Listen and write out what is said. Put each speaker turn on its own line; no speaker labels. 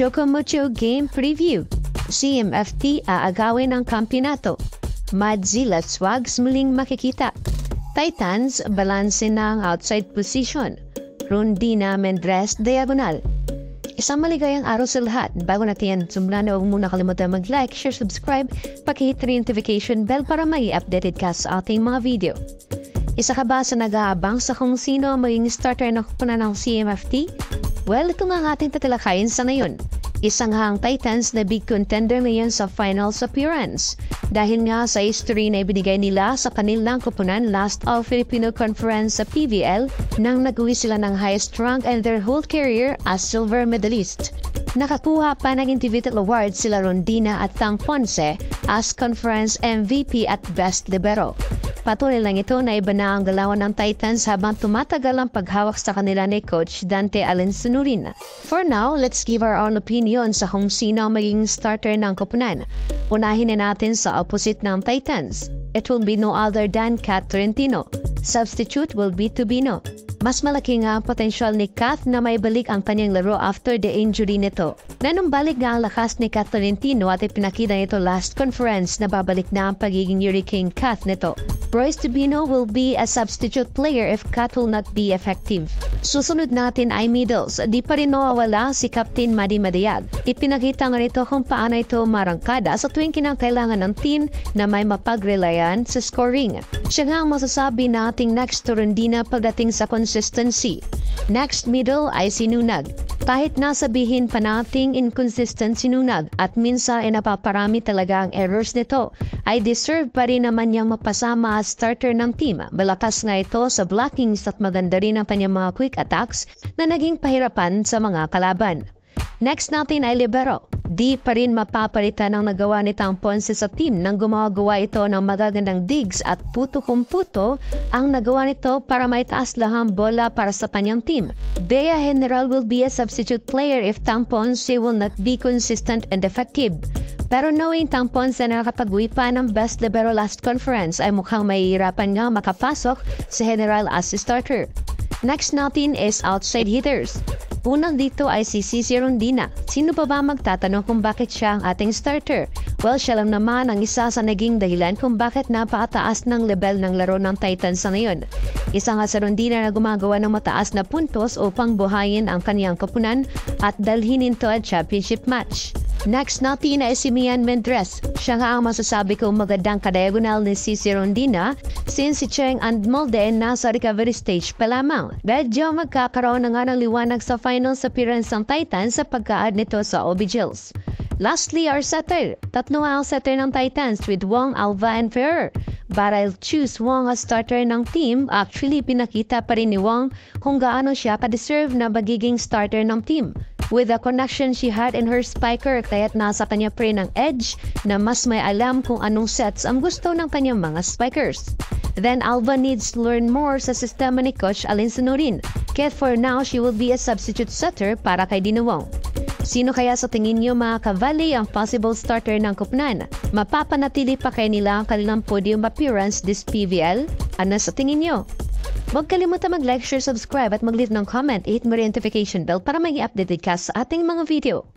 Chocomucho Game Preview. CMFT aagawin ang kampyonato. Madzilla Swags muling makikita. Titans balanse ng outside position. Rondina Mendres diagonal. Isang maligayang araw sa lahat. Bago natin sumula na huwag muna kalimutan mag-like, share, subscribe, pakihit rin notification bell para may updated ka sa ating mga video. Isa ka ba sa nag-aabang sa kung sino ang maging starter na kupunan ng CMFT? Well, ito nga ang ating tatalakayin sa ngayon. Isang hang Titans na big contender ngayon sa finals appearance. Dahil nga sa history na ibinigay nila sa kanilang kupunan last All-Filipino Conference sa PVL nang nag-uwi sila ng highest rank in their whole career as silver medalist. Nakakuha pa ng individual awards sila Rondina at Tang Ponce as conference MVP at best libero. Patuloy lang ito na iba na ang galawan ng Titans habang tumatagal ang paghawak sa kanila ni Coach Dante Alensunurin. For now, let's give our own opinion sa kung sino ang magiging starter ng koponan. Unahin na natin sa opposite ng Titans. It will be no other than Kat Tolentino. Substitute will be Tubino. Mas malaki nga ang potensyal ni Kat na may balik ang kanyang laro after the injury nito. Nanumbalik nga ang lakas ni Kat Tolentino at ipinakita nito last conference na babalik na ang pagiging Hurricane Kat nito. Royce Tubino will be a substitute player if Kat will not be effective. Susunod natin ay middles. Di pa rin nawawala si Captain Madi Madayag. Ipinakita nga nito kung paano ito marangkada sa tuwing kinakailangan ng team na may mapagrelayan sa scoring. Siya nga ang masasabi nating next to Rondina pagdating sa consistency. Next middle ay si Nunag. Kahit nasabihin pa nating inconsistent si Nunag at minsan ay napaparami talaga ang errors nito, ay deserve pa rin naman niyang mapasama as starter ng team. Malakas nga ito sa blockings at maganda rin ang kanyang mga quick attacks na naging pahirapan sa mga kalaban. Next natin ay libero. Di pa rin mapapalitan ang nagawa ni Tang Ponce sa team nang gumagawa ito ng magagandang digs at puto kung puto ang nagawa nito para maitaas lang ang bola para sa kanyang team. Bea General will be a substitute player if Tang Ponce will not be consistent and effective. Pero knowing Tang Ponce na nakapag-uwi pa ng best libero last conference ay mukhang mahihirapan nga makapasok sa General as starter. Next natin is outside hitters. Unang dito ay si CC Rondina. Sino pa ba magtatanong kung bakit siya ang ating starter? Well, siya lang naman ang isa sa naging dahilan kung bakit napakataas ng level ng laro ng Titans sa ngayon. Isa nga sa Rondina na gumagawa ng mataas na puntos upang buhayin ang kaniyang koponan at dalhin ito at championship match. Next natin ay si Mian Mendres. Siya nga ang masasabi kong magandang kadiagonal ni CC Rondina since si Cheng and Molden nasa recovery stage pa lamang. Medyo magkakaroon na nga ng liwanag sa finals appearance ng Titans sa pagka-add nito sa OB-Gills. Lastly, our setter. Tatlo ang setter ng Titans with Wong, Alva, and Ferrer. But I'll choose Wong as starter ng team. Actually, pinakita pa rin ni Wong kung gaano siya ka-deserve na magiging starter ng team. With the connection she had in her spiker, kaya't nasa kanya pa rin ang edge na mas may alam kung anong sets ang gusto ng kanyang mga spikers. Then Alva needs to learn more sa sistema ni Coach Alensunurin. Kaya for now, she will be a substitute setter para kay Dino Wong. Sino kaya sa tingin niyo mga ka-Valley ang possible starter ng koponan? Mapapanatili pa kaya nila ang kanilang podium appearance this PVL? Ano sa tingin niyo? Huwag kalimutan mag-like, share, subscribe at mag-leave ng comment. I-hit mo rin notification bell para may updated ka sa ating mga video.